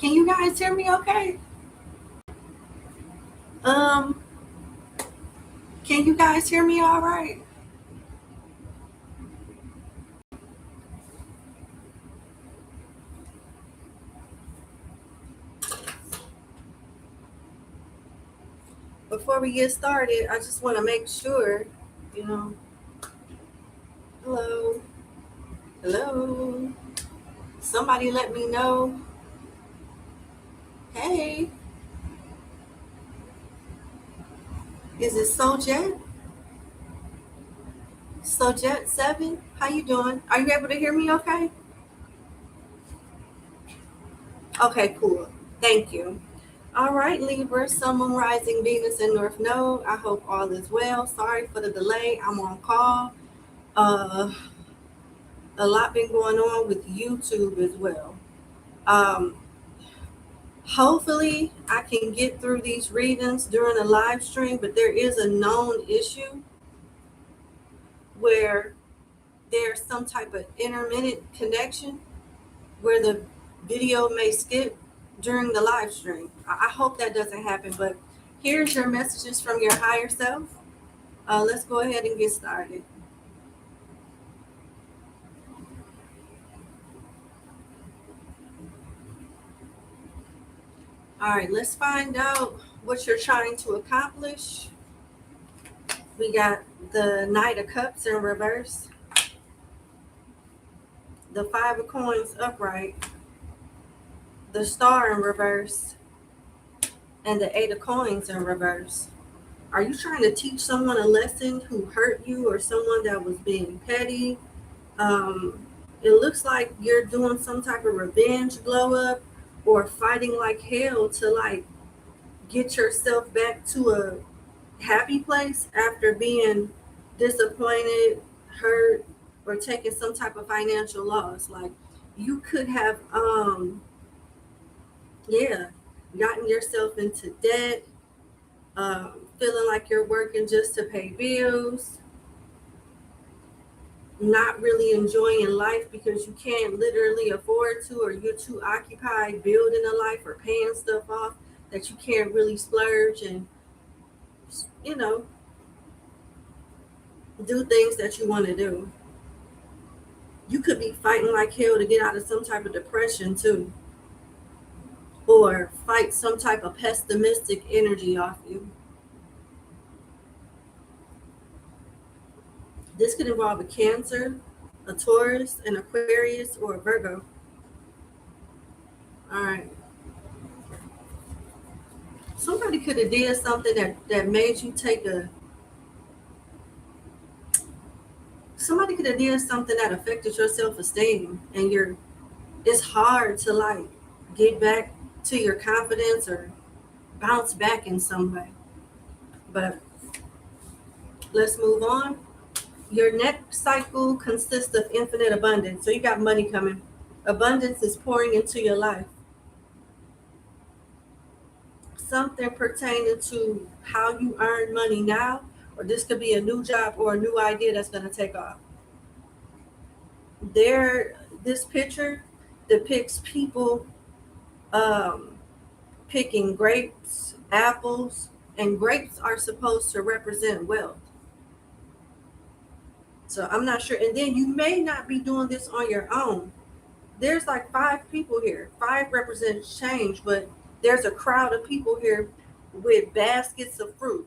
Can you guys hear me okay? Um, can you guys hear me all right? Before we get started, I just want to make sure, you know, hello, hello. Somebody let me know. Hey, is it Sojet? Sojet7? How you doing? Are you able to hear me okay? Okay, cool. Thank you. All right, Libra, Sun, Moon, Rising, Venus, and North Node. I hope all is well. Sorry for the delay. I'm on call. Uh, a lot been going on with YouTube as well. Um, Hopefully, I can get through these readings during a live stream, but there is a known issue where there's some type of intermittent connection where the video may skip during the live stream. I hope that doesn't happen, but here's your messages from your higher self. Let's go ahead and get started. All right, let's find out what you're trying to accomplish. We got the Knight of Cups in reverse, the Five of Coins upright, the Star in reverse, and the Eight of Coins in reverse. Are you trying to teach someone a lesson who hurt you or someone that was being petty? It looks like you're doing some type of revenge glow up or fighting like hell to like get yourself back to a happy place after being disappointed, hurt, or taking some type of financial loss. Like you could have gotten yourself into debt, feeling like you're working just to pay bills, not really enjoying life because you can't literally afford to, or you're too occupied building a life or paying stuff off that you can't really splurge and, you know, do things that you want to do. You could be fighting like hell to get out of some type of depression too, or fight some type of pessimistic energy off you. This could involve a Cancer, a Taurus, an Aquarius, or a Virgo. All right. Somebody could have did something that made you take a. Somebody could have did something that affected your self-esteem, and it's hard to like get back to your confidence or bounce back in some way. But let's move on. Your next cycle consists of infinite abundance. So you got money coming. Abundance is pouring into your life. Something pertaining to how you earn money now, or this could be a new job or a new idea that's going to take off. This picture depicts people picking grapes, apples, and grapes are supposed to represent wealth. So I'm not sure. And then you may not be doing this on your own. There's like 5 people here. 5 represents change, but there's a crowd of people here with baskets of fruit.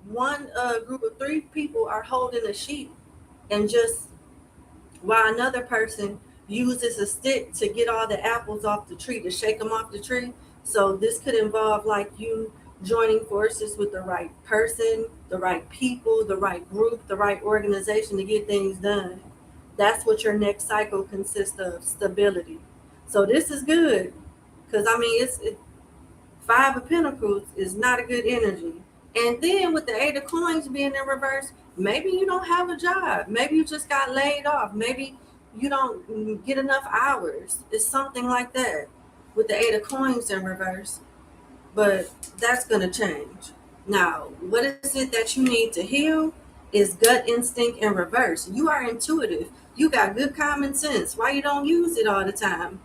One group of 3 people are holding a sheep, and just while another person uses a stick to get all the apples off the tree, to shake them off the tree. So this could involve like you joining forces with the right person, the right people, the right group, the right organization to get things done. That's what your next cycle consists of, stability. So this is good because I mean, it's 5 of Pentacles is not a good energy. And then with the 8 of Coins being in reverse, maybe you don't have a job. Maybe you just got laid off. Maybe you don't get enough hours. It's something like that with the 8 of Coins in reverse. But that's going to change. Now, what is it that you need to heal? Is gut instinct in reverse. You are intuitive. You got good common sense. Why you don't use it all the time?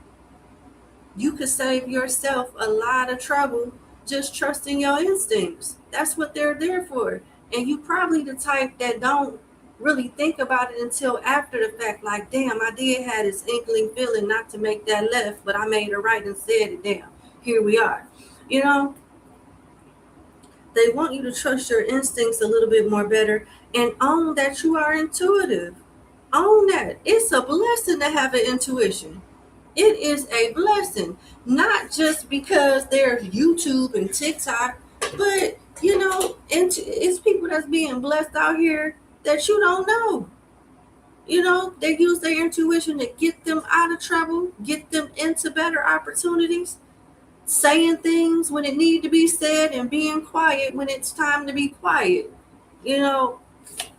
You could save yourself a lot of trouble just trusting your instincts. That's what they're there for. And you probably the type that don't really think about it until after the fact, like, damn, I did have this inkling feeling not to make that left, but I made it right and said it. Damn, here we are. You know, they want you to trust your instincts a little bit more better and own that you are intuitive. Own that. It's a blessing to have an intuition. It is a blessing, not just because there's YouTube and TikTok, but you know, it's people that's being blessed out here that you don't know. You know, they use their intuition to get them out of trouble, get them into better opportunities, saying things when it need to be said and being quiet when it's time to be quiet. You know,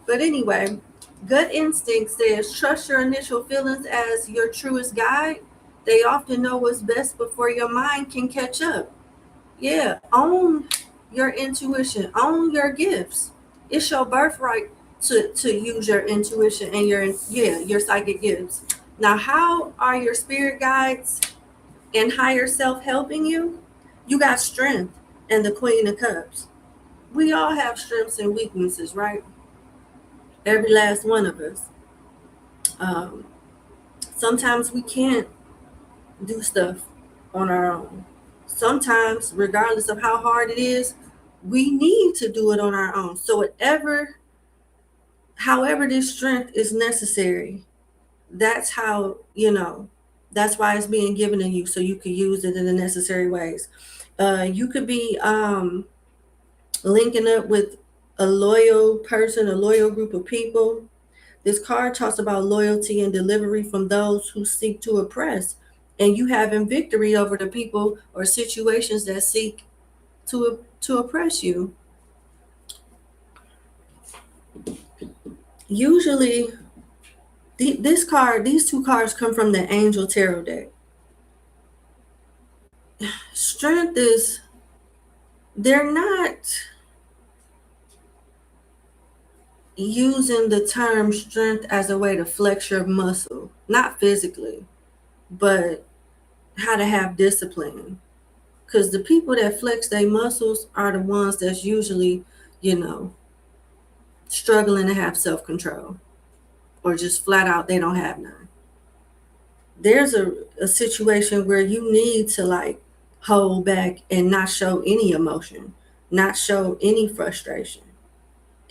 but anyway, gut instinct says trust your initial feelings as your truest guide. They often know what's best before your mind can catch up. Yeah, own your intuition, own your gifts. It's your birthright to use your intuition and your psychic gifts. Now, how are your spirit guides and higher self helping you? You got strength and the Queen of Cups. We all have strengths and weaknesses, right? Every last one of us. Um, Sometimes we can't do stuff on our own. Sometimes, regardless of how hard it is, we need to do it on our own. So however this strength is necessary, that's how, that's why it's being given to you so you can use it in the necessary ways. You could be linking up with a loyal person, a loyal group of people. This card talks about loyalty and delivery from those who seek to oppress, and you having victory over the people or situations that seek to oppress you. Usually, these two cards come from the Angel Tarot deck. Strength is, they're not using the term strength as a way to flex your muscle, not physically, but how to have discipline. Because the people that flex their muscles are the ones that's usually, struggling to have self-control, or just flat out they don't have none. There's a situation where you need to like hold back and not show any emotion, not show any frustration.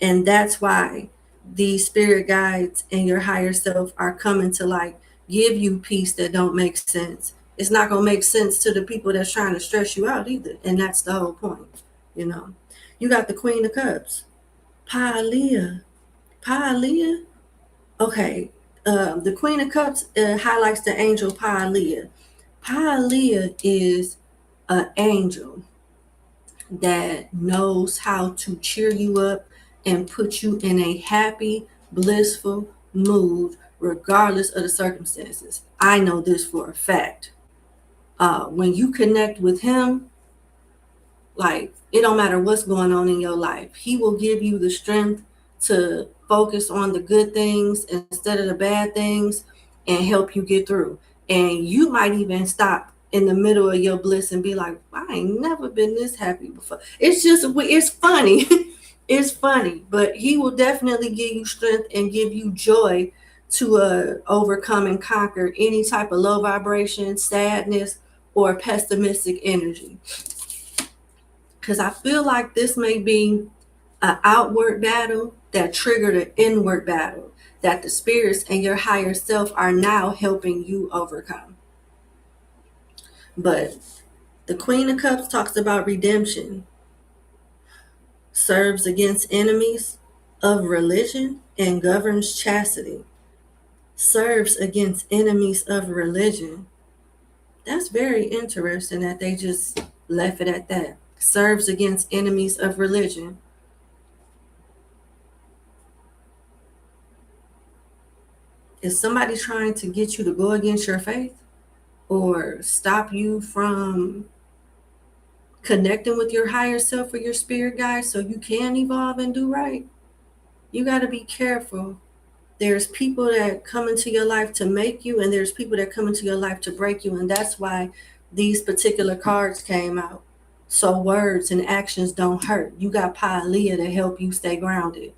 And that's why these spirit guides and your higher self are coming to like give you peace that don't make sense. It's not going to make sense to the people that's trying to stress you out either. And that's the whole point. You got the Queen of Cups, Paaliyah. Okay. The Queen of Cups highlights the angel Paaliyah. Paaliyah is an angel that knows how to cheer you up and put you in a happy, blissful mood, regardless of the circumstances. I know this for a fact. When you connect with him, like, it don't matter what's going on in your life. He will give you the strength to focus on the good things instead of the bad things and help you get through. And you might even stop in the middle of your bliss and be like, I ain't never been this happy before. It's funny. It's funny, but he will definitely give you strength and give you joy to overcome and conquer any type of low vibration, sadness, or pessimistic energy. Because I feel like this may be an outward battle that triggered an inward battle that the spirits and your higher self are now helping you overcome. But the Queen of Cups talks about redemption, serves against enemies of religion, and governs chastity. Serves against enemies of religion. That's very interesting that they just left it at that. Serves against enemies of religion. Is somebody trying to get you to go against your faith or stop you from connecting with your higher self or your spirit guide so you can evolve and do right? You got to be careful. There's people that come into your life to make you, and there's people that come into your life to break you. And that's why these particular cards came out. So words and actions don't hurt. You got Pylea to help you stay grounded.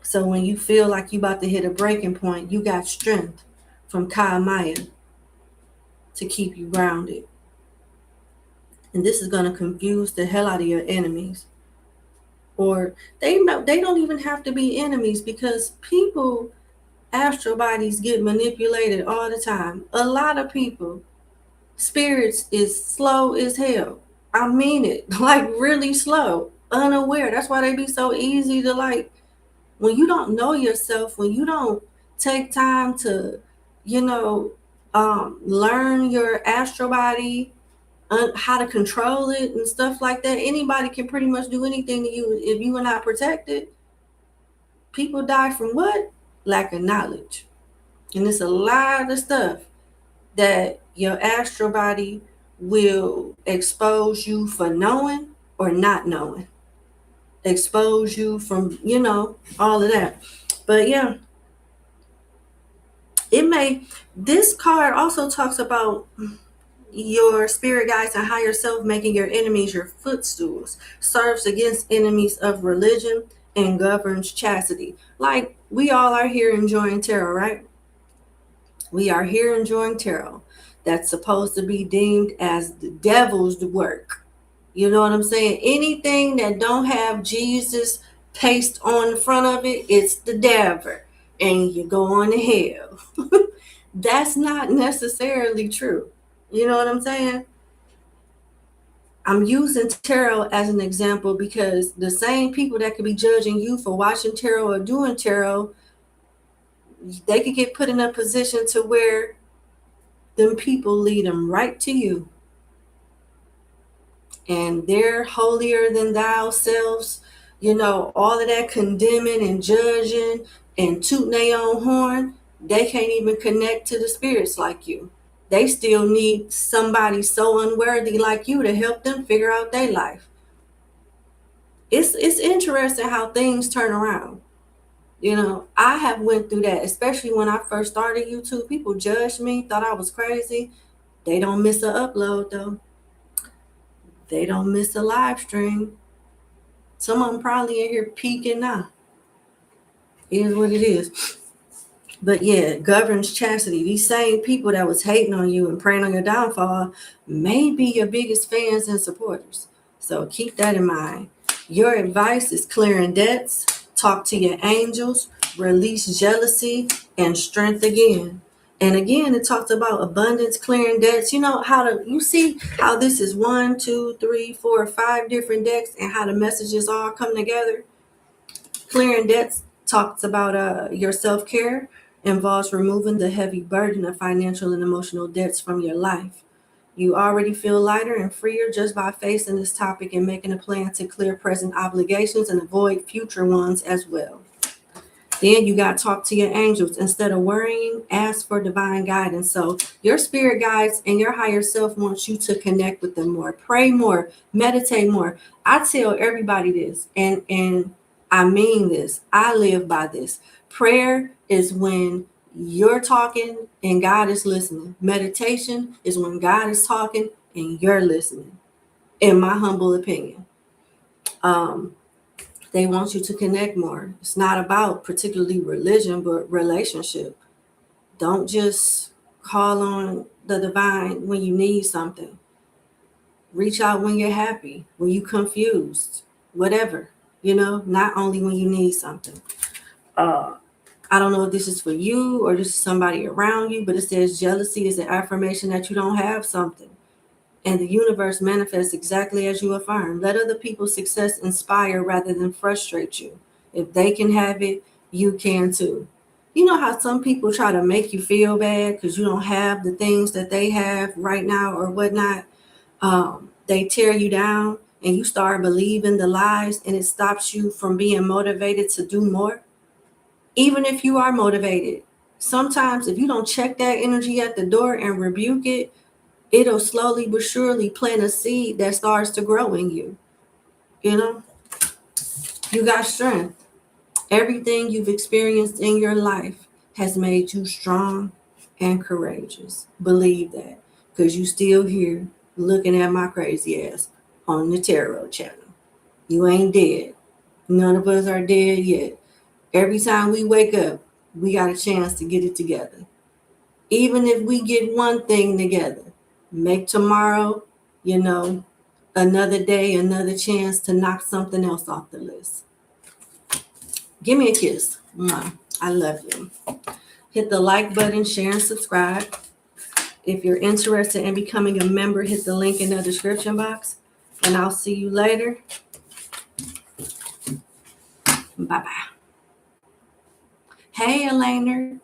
So when you feel like you about to hit a breaking point, you got strength from Maya to keep you grounded. And this is going to confuse the hell out of your enemies. Or they don't even have to be enemies, because people, astral bodies get manipulated all the time. A lot of people, spirits is slow as hell. I mean it, like really slow, unaware. That's why they be so easy to, like, when you don't know yourself, when you don't take time to, learn your astral body, how to control it and stuff like that. Anybody can pretty much do anything to you if you are not protected. People die from what? Lack of knowledge. And it's a lot of stuff that your astral body will expose you for knowing or not knowing. Expose you from, all of that. But yeah, this card also talks about your spirit guides and higher self making your enemies your footstools, serves against enemies of religion, and governs chastity. Like, we all are here enjoying tarot, right? We are here enjoying tarot. That's supposed to be deemed as the devil's work. You know what I'm saying? Anything that don't have Jesus paste on the front of it, it's the devil, and you're going to hell. That's not necessarily true. You know what I'm saying? I'm using tarot as an example because the same people that could be judging you for watching tarot or doing tarot, they could get put in a position to where them people lead them right to you. And their holier than thou selves, all of that condemning and judging and tooting their own horn, they can't even connect to the spirits like you. They still need somebody so unworthy like you to help them figure out their life. It's interesting how things turn around. I have went through that, especially when I first started YouTube. People judged me, thought I was crazy. They don't miss an upload, though. They don't miss a live stream. Some of them probably in here peeking now. It is what it is. But yeah, governs chastity. These same people that was hating on you and praying on your downfall may be your biggest fans and supporters. So keep that in mind. Your advice is clearing debts, talk to your angels, release jealousy, and strength again. And again, it talks about abundance, clearing debts. You see how this is 1, 2, 3, 4, 5 different decks, and how the messages all come together. Clearing debts talks about your self-care, involves removing the heavy burden of financial and emotional debts from your life. You already feel lighter and freer just by facing this topic and making a plan to clear present obligations and avoid future ones as well. Then you got to talk to your angels. Instead of worrying, ask for divine guidance. So your spirit guides and your higher self wants you to connect with them more, pray more, meditate more. I tell everybody this, and I mean this. I live by this. Prayer is when you're talking and God is listening. Meditation is when God is talking and you're listening, in my humble opinion. They want you to connect more. It's not about particularly religion, but relationship. Don't just call on the divine when you need something. Reach out when you're happy, when you're confused, whatever, not only when you need something. I don't know if this is for you or this is somebody around you, but it says jealousy is an affirmation that you don't have something. And the universe manifests exactly as you affirm. Let other people's success inspire rather than frustrate you. If they can have it, you can too. You know how some people try to make you feel bad because you don't have the things that they have right now or whatnot? They tear you down and you start believing the lies, and it stops you from being motivated to do more. Even if you are motivated, sometimes if you don't check that energy at the door and rebuke it, it'll slowly but surely plant a seed that starts to grow in you. You got strength. Everything you've experienced in your life has made you strong, and courageous. Believe that, because you still here looking at my crazy ass on the tarot channel. You ain't dead. None of us are dead yet. Every time we wake up, we got a chance to get it together. Even if we get one thing together, make tomorrow, another day, another chance to knock something else off the list. Give me a kiss. Mwah. I love you. Hit the like button, share, and subscribe. If you're interested in becoming a member, hit the link in the description box. And I'll see you later. Bye-bye. Hey, Elena.